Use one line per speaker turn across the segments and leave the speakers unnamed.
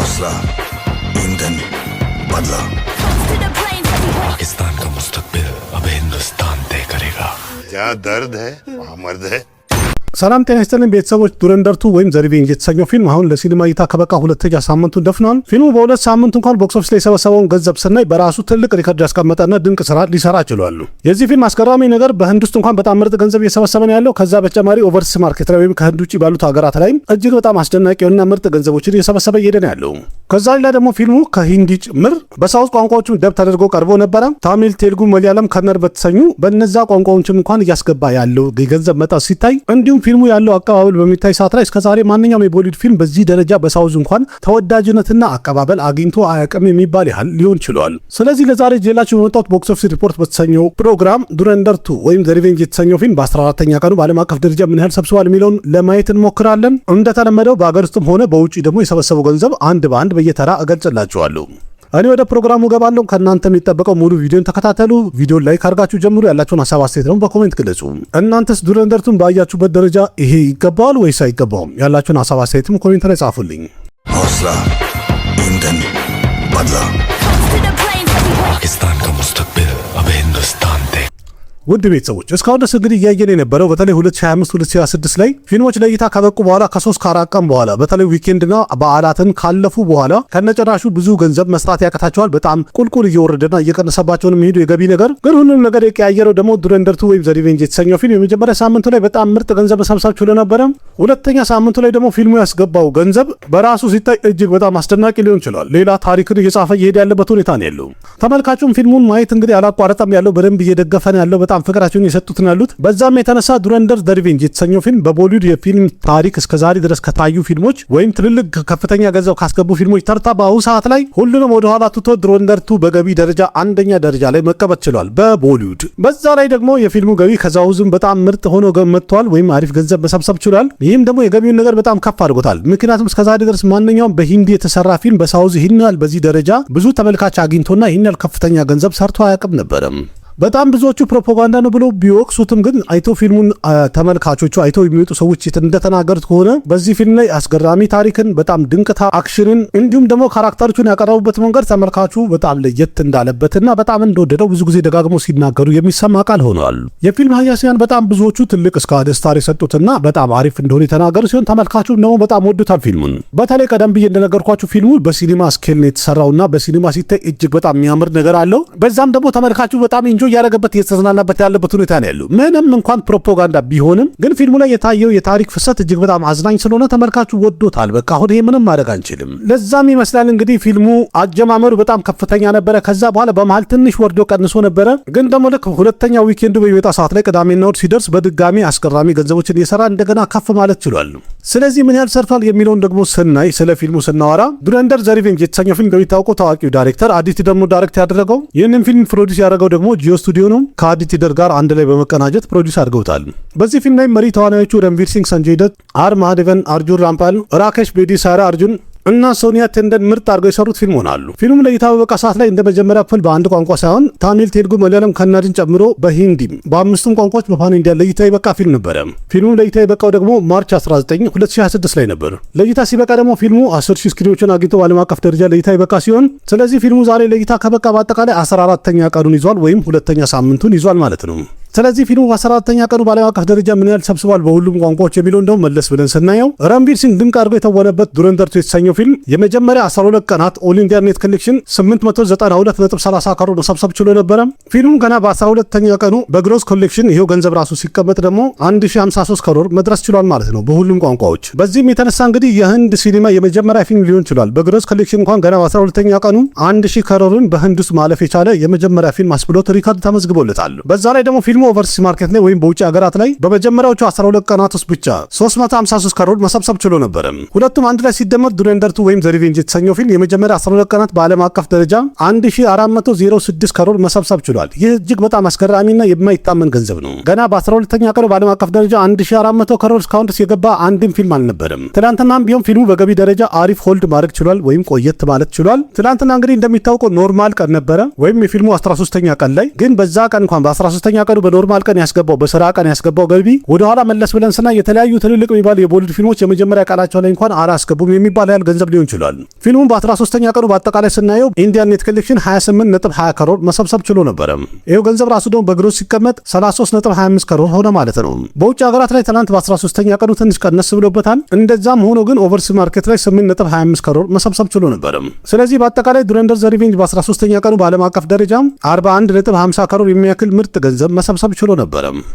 हौसला, ईंधन, बदला।
पाकिस्तान का मुस्तकबिल अब हिंदुस्तान तय करेगा।
जहाँ दर्द है वहाँ मर्द है।
ሰላም ጤና ይስጥልን ቤተሰቦች፣ ዱረንደር 2 ወይም ዘ ሪቬንጅ የተሰኘው ፊልም አሁን ለሲኒማ እይታ ከበቃ ሁለተኛ ሳምንቱን ደፍኗል። ፊልሙ በሁለት ሳምንት እንኳን ቦክስ ኦፊስ ላይ የሰበሰበውን ገንዘብ ስናይ በራሱ ትልቅ ሪከርድ ያስቀመጠና ድንቅ ስራ ሊሰራ ችሏል። የዚህ ፊልም አስገራሚ ነገር በህንድ ውስጥ እንኳን በጣም ምርጥ ገንዘብ እየሰበሰበ ነው ያለው። ከዛ በተጨማሪ ኦቨርሲስ ማርኬት ላይ ወይም ከህንድ ውጭ ባሉት ሀገራት ላይ እጅግ በጣም አስደናቂ የሆነና ምርጥ ገንዘቦችን እየሰበሰበ እየሄደ ነው ያለው። ከዛ ሌላ ደግሞ ፊልሙ ከሂንዲ ጭምር በሳውዝ ቋንቋዎችም ደብ ተደርጎ ቀርቦ ነበረ። ታሚል፣ ቴልጉ፣ መለያለም፣ ከነር በተሰኙ በነዛ ቋንቋዎችም እንኳን እያስገባ ያለው የገንዘብ መጠን ሲታይ እንዲሁም ፊልሙ ያለው አቀባበል በሚታይ ሰዓት ላይ እስከዛሬ ማንኛውም የቦሊውድ ፊልም በዚህ ደረጃ በሳውዝ እንኳን ተወዳጅነትና አቀባበል አግኝቶ አያውቅም የሚባል ያህል ሊሆን ችሏል። ስለዚህ ለዛሬ ጀላችሁ በመጣሁት ቦክስ ኦፊስ ሪፖርት በተሰኘው ፕሮግራም ዱረንደር 2 ወይም ዘ ሪቬንጅ የተሰኘው ፊልም በ14ኛ ቀኑ በዓለም አቀፍ ደረጃ ምን ያህል ሰብስቧል የሚለውን ለማየት እንሞክራለን። እንደተለመደው በአገር ውስጥም ሆነ በውጭ ደግሞ የሰበሰበው ገንዘብ አንድ በአንድ በየተራ እገልጽላችኋለሁ። እኔ ወደ ፕሮግራሙ ገባለሁ። ከእናንተ የሚጠበቀው ሙሉ ቪዲዮን ተከታተሉ። ቪዲዮን ላይክ አድርጋችሁ ጀምሩ። ያላችሁን ሀሳብ አስተያየት ደግሞ በኮሜንት ግለጹ። እናንተስ ዱረንደር 2 ባያችሁበት ደረጃ ይሄ ይገባዋል ወይስ አይገባውም? ያላችሁን ሀሳብ አስተያየትም ኮሜንት ላይ ጻፉልኝ።
हौसला, ईंधन, बदला।
पाकिस्तान का मुस्तकबिल अब हिंदुस्तान तय।
ውድ ቤተሰቦች እስካሁን ድረስ እንግዲህ እያየን የነበረው በተለይ 2025-2026 ላይ ፊልሞች ለእይታ ከበቁ በኋላ ከ3 ከ4 ቀን በኋላ በተለይ ዊኬንድና በዓላትን ካለፉ በኋላ ከነጨራሹ ብዙ ገንዘብ መስራት ያቀታቸዋል። በጣም ቁልቁል እየወረደና እየቀነሰባቸው የሚሄዱ የገቢ ነገር ግን ሁሉም ነገር የቀያየረው ደግሞ ዱረንደር 2 ወይም ዘ ሪቬንጅ የተሰኘው ፊልም የመጀመሪያ ሳምንቱ ላይ በጣም ምርጥ ገንዘብ መሰብሰብ ችሎ ነበረ። ሁለተኛ ሳምንቱ ላይ ደግሞ ፊልሙ ያስገባው ገንዘብ በራሱ ሲታይ እጅግ በጣም አስደናቂ ሊሆን ይችላል። ሌላ ታሪክን እየጻፈ እየሄደ ያለበት ሁኔታ ነው ያለው። ተመልካቹም ፊልሙን ማየት እንግዲህ አላቋረጠም ያለው በደንብ እየደገፈ ነው ያለው። በጣም ፍቅራቸውን የሰጡት ነው ያሉት። በዛም የተነሳ ዱረንደር ዘ ሪቬንጅ የተሰኘው ፊልም በቦሊውድ የፊልም ታሪክ እስከዛሬ ድረስ ከታዩ ፊልሞች ወይም ትልልቅ ከፍተኛ ገንዘብ ካስገቡ ፊልሞች ተርታ በአሁኑ ሰዓት ላይ ሁሉንም ወደ ኋላ ትቶ ዱረንደር 2 በገቢ ደረጃ አንደኛ ደረጃ ላይ መቀመጥ ችሏል በቦሊውድ። በዛ ላይ ደግሞ የፊልሙ ገቢ ከዛውዝም በጣም ምርጥ ሆኖ መጥቷል ወይም አሪፍ ገንዘብ መሰብሰብ ችሏል። ይህም ደግሞ የገቢውን ነገር በጣም ከፍ አድርጎታል። ምክንያቱም እስከዛሬ ድረስ ማንኛውም በሂንዲ የተሰራ ፊልም በሳውዝ ይህን ያህል በዚህ ደረጃ ብዙ ተመልካች አግኝቶና ይህን ያህል ከፍተኛ ገንዘብ ሰርቶ አያውቅም ነበረም። በጣም ብዙዎቹ ፕሮፓጋንዳ ነው ብሎ ቢወቅሱትም ግን አይቶ ፊልሙን ተመልካቾቹ አይቶ የሚወጡ ሰዎች እንደተናገሩት ከሆነ በዚህ ፊልም ላይ አስገራሚ ታሪክን፣ በጣም ድንቅታ አክሽንን እንዲሁም ደግሞ ካራክተሮቹን ያቀረቡበት መንገድ ተመልካቹ በጣም ለየት እንዳለበትና በጣም እንደወደደው ብዙ ጊዜ ደጋግሞ ሲናገሩ የሚሰማ ቃል ሆኗል። የፊልም ሀያሲያን በጣም ብዙዎቹ ትልቅ እስከ ደስታር የሰጡትና በጣም አሪፍ እንደሆነ የተናገሩ ሲሆን ተመልካቹ ደግሞ በጣም ወዱታል ፊልሙን። በተለይ ቀደም ብዬ እንደነገርኳችሁ ፊልሙ በሲኒማ ስኬል ነው የተሰራውና በሲኒማ ሲታይ እጅግ በጣም የሚያምር ነገር አለው። በዛም ደግሞ ተመልካቹ በጣም ኢንጆይ ያደረገበት የተዝናናበት ያለበት ሁኔታ ነው ያለው። ምንም እንኳን ፕሮፓጋንዳ ቢሆንም ግን ፊልሙ ላይ የታየው የታሪክ ፍሰት እጅግ በጣም አዝናኝ ስለሆነ ተመልካቹ ወዶታል። በቃ አሁን ይሄ ምንም ማድረግ አንችልም። ለዛም ይመስላል እንግዲህ ፊልሙ አጀማመሩ በጣም ከፍተኛ ነበረ። ከዛ በኋላ በመሃል ትንሽ ወርዶ ቀንሶ ነበረ። ግን ደግሞ ልክ ሁለተኛ ዊኬንዱ በሚወጣ ሰዓት ላይ ቅዳሜና እሑድ ሲደርስ በድጋሚ አስገራሚ ገንዘቦችን እየሰራ እንደገና ከፍ ማለት ችሏል። ስለዚህ ምን ያህል ሰርቷል የሚለውን ደግሞ ስናይ ስለ ፊልሙ ስናወራ ዱረንደር ዘ ሪቬንጅ የተሰኘው ፊልም እንደሚታወቀው ታዋቂው ዳይሬክተር አዲቲ ደግሞ ዳይሬክት ያደረገው ይህንን ፊልም ፕሮዲውስ ያደረገው ደግሞ ጂዮ ስቱዲዮ ነው። ከአዲቲደር ጋር አንድ ላይ በመቀናጀት ፕሮዲውስ አድርገውታል። በዚህ ፊልም ላይ መሪ ተዋናዮቹ ረንቪር ሲንግ፣ ሰንጀይ ደት፣ አር ማሃዴቨን፣ አርጁን ራምፓል፣ ራኬሽ ቤዲ፣ ሳራ አርጁን እና ሶኒያ ቴንደን ምርጥ አድርገው የሰሩት ፊልም ሆናሉ። ፊልሙ ለእይታ በበቃ ሰዓት ላይ እንደ መጀመሪያ ክፍል በአንድ ቋንቋ ሳይሆን ታሚል፣ ቴልጉ፣ መለያለም፣ ከነርን ጨምሮ በሂንዲም በአምስቱም ቋንቋዎች በፓን ኢንዲያ ለእይታ የበቃ ፊልም ነበረ። ፊልሙ ለእይታ የበቃው ደግሞ ማርች 19 2026 ላይ ነበር። ለእይታ ሲበቃ ደግሞ ፊልሙ 10,000 ስክሪኖችን አግኝቶ በዓለም አቀፍ ደረጃ ለእይታ የበቃ ሲሆን ስለዚህ ፊልሙ ዛሬ ለእይታ ከበቃ በአጠቃላይ 14ኛ ቀኑን ይዟል ወይም ሁለተኛ ሳምንቱን ይዟል ማለት ነው። ስለዚህ ፊልሙ በ14ኛ ቀኑ በዓለም አቀፍ ደረጃ ምን ያህል ሰብስቧል በሁሉም ቋንቋዎች የሚለው እንደውም መለስ ብለን ስናየው ረንቪር ሲንግ ድንቅ አድርጎ የተወነበት ዱረንደር 2 የተሰኘው ፊልም የመጀመሪያ 12 ቀናት ኦል ኢንዲያ ኔት ኮሌክሽን 892.30 ካሮ መሰብሰብ ችሎ ነበረ። ፊልሙ ገና በ12ኛ ቀኑ በግሮስ ኮሌክሽን ይሄው ገንዘብ ራሱ ሲቀመጥ ደግሞ 1053 ካሮር መድረስ ችሏል ማለት ነው በሁሉም ቋንቋዎች። በዚህም የተነሳ እንግዲህ የህንድ ሲኒማ የመጀመሪያ ፊልም ሊሆን ችሏል። በግሮስ ኮሌክሽን እንኳን ገና በ12ኛ ቀኑ 1000 ካሮርን በህንድ ውስጥ ማለፍ የቻለ የመጀመሪያ ፊልም አስብሎት ሪካርድ ተመዝግቦለታል። በዛ ላይ ደግሞ ፊልሙ ኦቨርሲስ ማርኬት ላይ ወይም በውጭ ሀገራት ላይ በመጀመሪያዎቹ 12 ቀናት ውስጥ ብቻ 353 ካሮር መሰብሰብ ችሎ ነበር። ሁለቱም አንድ ላይ ሲደመር ዱረንደር 2 ወይም ዘ ሪቬንጅ የተሰኘው ፊልም የመጀመሪያ 12 ቀናት በዓለም አቀፍ ደረጃ 1406 ካሮር መሰብሰብ ችሏል። ይህ እጅግ በጣም አስገራሚና የማይታመን ገንዘብ ነው። ገና በ12ኛ ቀኑ በዓለም አቀፍ ደረጃ 1400 ካሮር እስካሁን ድረስ የገባ አንድም ፊልም አልነበረም። ትናንትናም ቢሆን ፊልሙ በገቢ ደረጃ አሪፍ ሆልድ ማድረግ ችሏል ወይም ቆየት ማለት ችሏል። ትናንትና እንግዲህ እንደሚታወቀው ኖርማል ቀን ነበረ ወይም የፊልሙ 13ኛ ቀን ላይ ግን በዛ ቀን እንኳን በ13ኛ ቀኑ በኖርማል ቀን ያስገባው በስራ ቀን ያስገባው ገቢ ወደኋላ መለስ ብለን ስና የተለያዩ ትልልቅ የሚባል የቦሊውድ ፊልሞች የመጀመሪያ ቃላቸው ላይ እንኳን አላስገቡም የሚባል ያህል ገንዘብ ሊሆን ይችላል። ፊልሙን በ13ኛ ቀኑ በአጠቃላይ ስናየው ኢንዲያን ኔት ኮሌክሽን 28.20 ከሮር መሰብሰብ ችሎ ነበረ። ይሄው ገንዘብ ራሱ ደግሞ በግሮስ ሲቀመጥ 33.25 ከሮር ሆነ ማለት ነው። በውጭ ሀገራት ላይ ትናንት በ13ኛ ቀኑ ትንሽ ቀነስ ብሎበታል። እንደዛም ሆኖ ግን ኦቨርሲ ማርኬት ላይ 8.25 ከሮር መሰብሰብ ችሎ ነበረ። ስለዚህ በአጠቃላይ ዱረንደር ዘ ሪቬንጅ በ13ኛ ቀኑ በዓለም አቀፍ ደረጃ 41.50 ከሮር የሚያክል ምርጥ ገንዘብ መሰብሰብ ችሎ ነበረ።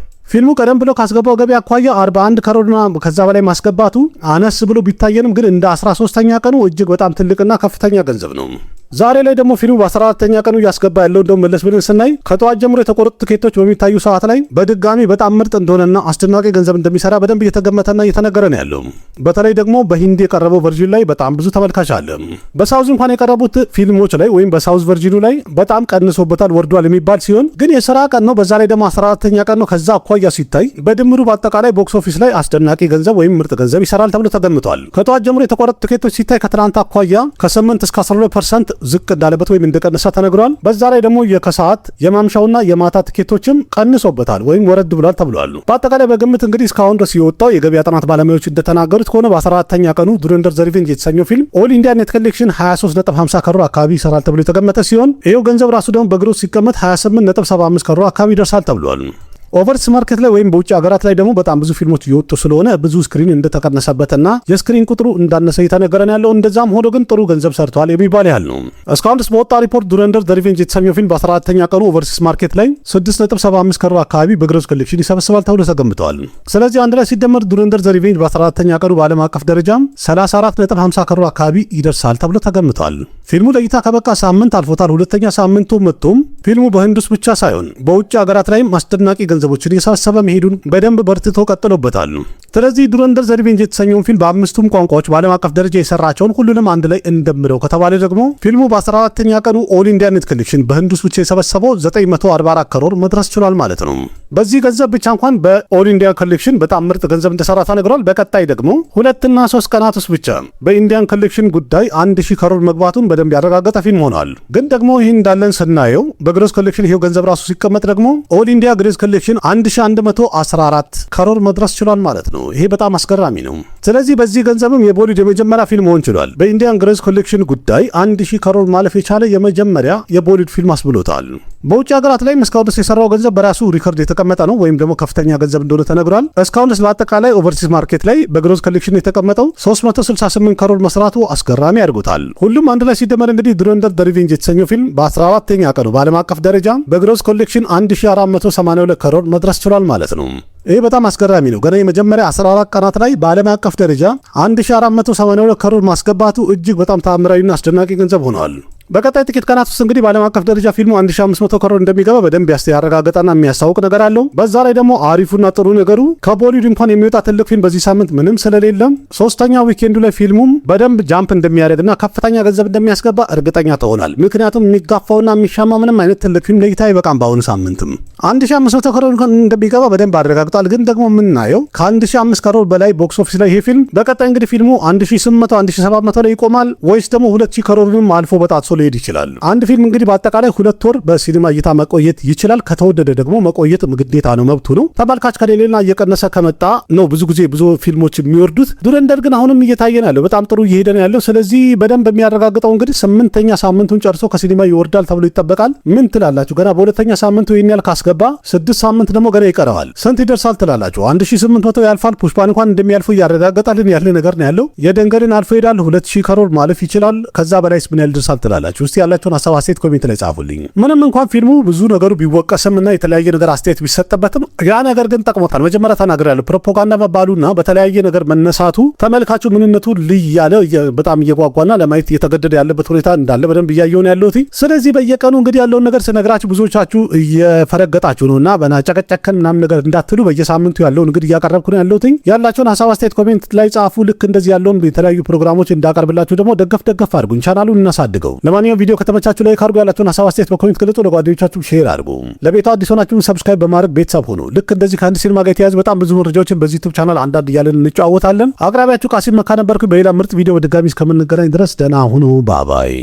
ፊልሙ ቀደም ብሎ ካስገባው ገቢ አኳያ 41 ከሮርና ከዛ በላይ ማስገባቱ አነስ ብሎ ቢታየንም ግን እንደ 13ኛ ቀኑ እጅግ በጣም ትልቅና ከፍተኛ ገንዘብ ነው። ዛሬ ላይ ደግሞ ፊልሙ በ14ኛ ቀኑ እያስገባ ያለው እንደው መለስ ብለን ስናይ ከጠዋት ጀምሮ የተቆረጡ ትኬቶች በሚታዩ ሰዓት ላይ በድጋሚ በጣም ምርጥ እንደሆነና አስደናቂ ገንዘብ እንደሚሰራ በደንብ እየተገመተና እየተነገረ ነው ያለው። በተለይ ደግሞ በሂንዲ የቀረበው ቨርዥን ላይ በጣም ብዙ ተመልካች አለ። በሳውዝ እንኳን የቀረቡት ፊልሞች ላይ ወይም በሳውዝ ቨርዥኑ ላይ በጣም ቀንሶበታል፣ ወርዷል የሚባል ሲሆን ግን የሥራ ቀን ነው። በዛ ላይ ደግሞ 14ኛ ቀን ነው። ከዛ አኳያ ሲታይ በድምሩ በአጠቃላይ ቦክስ ኦፊስ ላይ አስደናቂ ገንዘብ ወይም ምርጥ ገንዘብ ይሰራል ተብሎ ተገምቷል። ከጠዋት ጀምሮ የተቆረጡ ትኬቶች ሲታይ ከትናንት አኳያ ከ8 እስከ 12% ዝቅ እንዳለበት ወይም እንደቀነሰ ተነግሯል። በዛ ላይ ደግሞ የከሰዓት የማምሻውና የማታ ትኬቶችም ቀንሶበታል ወይም ወረድ ብሏል ተብሏል። በአጠቃላይ በግምት እንግዲህ እስካሁን ድረስ የወጣው የገበያ ጥናት ባለሙያዎች እንደተናገሩት ከሆነ በ14ኛ ቀኑ ዱረንደር ዘ ሪቬንጅ የተሰኘው ፊልም ኦል ኢንዲያ ኔት ኮሌክሽን 23.50 ከሮር አካባቢ ይሰራል ተብሎ የተገመተ ሲሆን ይሄው ገንዘብ ራሱ ደግሞ በግሮስ ሲቀመጥ 28.75 ከሮር አካባቢ ይደርሳል ተብሏል። ኦቨርስ ማርኬት ላይ ወይም በውጭ ሀገራት ላይ ደግሞ በጣም ብዙ ፊልሞች እየወጡ ስለሆነ ብዙ ስክሪን እንደተቀነሰበትና የስክሪን ቁጥሩ እንዳነሰ እየተነገረን ያለው፣ እንደዛም ሆኖ ግን ጥሩ ገንዘብ ሰርተዋል የሚባል ያህል ነው። እስካሁን ድረስ በወጣ ሪፖርት ዱረንደር ዘ ሪቬንጅ የተሰኘው ፊልም በ14ኛ ቀኑ ኦቨርሲስ ማርኬት ላይ 6.75 ከሮር አካባቢ በግሮስ ኮሌክሽን ይሰበስባል ተብሎ ተገምተዋል። ስለዚህ አንድ ላይ ሲደመር ዱረንደር ዘ ሪቬንጅ በ14ኛ ቀኑ በዓለም አቀፍ ደረጃ 34.50 ከሮር አካባቢ ይደርሳል ተብሎ ተገምቷል። ፊልሙ ለእይታ ከበቃ ሳምንት አልፎታል። ሁለተኛ ሳምንቱ መጥቶም ፊልሙ በህንድ ውስጥ ብቻ ሳይሆን በውጭ ሀገራት ላይም አስደናቂ ገንዘቦችን እየሰበሰበ መሄዱን በደንብ በርትቶ ቀጥሎበታል። ስለዚህ ዱረንደር ዘ ሪቬንጅ የተሰኘውን ፊልም በአምስቱም ቋንቋዎች በዓለም አቀፍ ደረጃ የሰራቸውን ሁሉንም አንድ ላይ እንደምረው ከተባለ ደግሞ ፊልሙ በ14ኛ ቀኑ ኦል ኢንዲያ ኔት ኮሌክሽን በህንድ ውስጥ ብቻ የሰበሰበው 944 ከሮር መድረስ ችሏል ማለት ነው። በዚህ ገንዘብ ብቻ እንኳን በኦል ኢንዲያ ኮሌክሽን በጣም ምርጥ ገንዘብ እንደሰራ ተነግሯል። በቀጣይ ደግሞ 2 እና 3 ቀናት ውስጥ ብቻ በኢንዲያን ኮሌክሽን ጉዳይ 1000 ከሮር መግባቱን በደንብ ያረጋገጠ ፊልም ሆኗል። ግን ደግሞ ይህን እንዳለን ስናየው በግሮስ ኮሌክሽን ይሄው ገንዘብ ራሱ ሲቀመጥ ደግሞ ኦል ኢንዲያ ግሮስ ኮሌክሽን 1114 ከሮር መድረስ ችሏል ማለት ነው። ይሄ በጣም አስገራሚ ነው። ስለዚህ በዚህ ገንዘብም የቦሊውድ የመጀመሪያ ፊልም መሆን ችሏል። በኢንዲያን ግሮስ ኮሌክሽን ጉዳይ 1000 ከሮር ማለፍ የቻለ የመጀመሪያ የቦሊውድ ፊልም አስብሎታል። በውጭ ሀገራት ላይ እስካሁን ድረስ የሰራው ገንዘብ በራሱ ሪከርድ የተቀመጠ ነው ወይም ደግሞ ከፍተኛ ገንዘብ እንደሆነ ተነግሯል። እስካሁን ድረስ በአጠቃላይ ኦቨርሲስ ማርኬት ላይ በግሮስ ኮሌክሽን የተቀመጠው 368 ከሮር መስራቱ አስገራሚ ያድርጎታል። ሁሉም አንድ ላይ ሲደመር እንግዲህ ዱረንደር ዘ ሪቬንጅ የተሰኘው ፊልም በ14ኛ ቀኑ በዓለም አቀፍ ደረጃ በግሮስ ኮሌክሽን 1482 ከሮር መድረስ ችሏል ማለት ነው። ይህ በጣም አስገራሚ ነው። ገና የመጀመሪያ 14 ቀናት ላይ በዓለም አቀፍ ደረጃ 1482 ከሮር ማስገባቱ እጅግ በጣም ተአምራዊና አስደናቂ ገንዘብ ሆኗል። በቀጣይ ጥቂት ቀናት ውስጥ እንግዲህ በዓለም አቀፍ ደረጃ ፊልሙ 1500 ከሮር እንደሚገባ በደንብ ያረጋገጠና የሚያሳውቅ ነገር አለው። በዛ ላይ ደግሞ አሪፉና ጥሩ ነገሩ ከቦሊውድ እንኳን የሚወጣ ትልቅ ፊልም በዚህ ሳምንት ምንም ስለሌለም ሶስተኛ ዊኬንዱ ላይ ፊልሙም በደንብ ጃምፕ እንደሚያደርግና ከፍተኛ ገንዘብ እንደሚያስገባ እርግጠኛ ትሆናል። ምክንያቱም የሚጋፋውና የሚሻማ ምንም አይነት ትልቅ ፊልም ለይታ አይበቃም። በአሁኑ ሳምንትም 1500 ከሮር እንደሚገባ በደንብ አረጋግጧል። ግን ደግሞ የምናየው ከ1500 ከሮር በላይ ቦክስ ኦፊስ ላይ ይሄ ፊልም በቀጣይ እንግዲህ ፊልሙ 1800 1700 ላይ ይቆማል ወይስ ደግሞ 2000 ከሮርንም አልፎ በጣት ሊሄድ ይችላል። አንድ ፊልም እንግዲህ በአጠቃላይ 2 ወር በሲኒማ እይታ መቆየት ይችላል። ከተወደደ ደግሞ መቆየት ግዴታ ነው፣ መብቱ ነው። ተመልካች ከሌለና እየቀነሰ ከመጣ ነው ብዙ ጊዜ ብዙ ፊልሞች የሚወርዱት። ዱረንደር ግን አሁንም እየታየ ነው ያለው፣ በጣም ጥሩ እየሄደ ነው ያለው። ስለዚህ በደንብ የሚያረጋግጠው እንግዲህ 8ኛ ሳምንቱን ጨርሶ ከሲኒማ ይወርዳል ተብሎ ይጠበቃል። ምን ትላላችሁ? ገና በሁለተኛ ሳምንቱ ይሄን ያህል ካስገባ 6 ሳምንት ደግሞ ገና ይቀረዋል። ስንት ይደርሳል ትላላችሁ? 1800 ያልፋል። ፑሽፓን እንኳን እንደሚያልፉ እያረጋገጣልን ያለ ነገር ነው ያለው። የደንገልን አልፎ ይሄዳል። 2000 ከሮር ማለፍ ይችላል። ከዛ በላይስ ምን ያህል ይደርሳል ትላላችሁ? ውስጥ ያላችሁን ሐሳብ አስተያየት ኮሜንት ላይ ጻፉልኝ። ምንም እንኳን ፊልሙ ብዙ ነገሩ ቢወቀስም እና የተለያየ ነገር አስተያየት ቢሰጥበትም ያ ነገር ግን ጠቅሞታል። መጀመሪያ ተናግሬያለሁ። ፕሮፓጋንዳ መባሉና በተለያየ ነገር መነሳቱ ተመልካቹ ምንነቱ ልይ ያለ በጣም እየጓጓና ለማየት እየተገደደ ያለበት ሁኔታ እንዳለ በደንብ እያየውን ያለሁት። ስለዚህ በየቀኑ እንግዲህ ያለውን ነገር ስነግራችሁ ብዙዎቻችሁ እየፈረገጣችሁ ነውና በናጨቀጨከን ምናምን ነገር እንዳትሉ በየሳምንቱ ያለውን እንግዲህ እያቀረብኩ ነው ያለሁት። ያላችሁን ሐሳብ አስተያየት ኮሜንት ላይ ጻፉ። ልክ እንደዚህ ያለውን የተለያዩ ፕሮግራሞች እንዳቀርብላችሁ ደግሞ ደገፍ አድርጉኝ፣ ቻናሉን እናሳድገው። ለማንኛውም ቪዲዮ ከተመቻችሁ ላይ ካርጉ ያላችሁን ሐሳብ አስተያየት በኮሜንት ግለጹ። ለጓደኞቻችሁ ሼር አድርጉ። ለቤቱ አዲስ ሆናችሁ ሰብስክራይብ በማድረግ ቤተሰብ ሁኑ። ልክ እንደዚህ ከአንድ ሲኒማ ጋር የተያያዙ በጣም ብዙ መረጃዎችን በዚህ ዩቲዩብ ቻናል አንዳንድ እያለን እንጨዋወታለን። አቅራቢያችሁ ቃሲም መካ ነበርኩ። በሌላ ምርጥ ቪዲዮ በድጋሚ እስከምንገናኝ ድረስ ደህና ሁኑ። ባባይ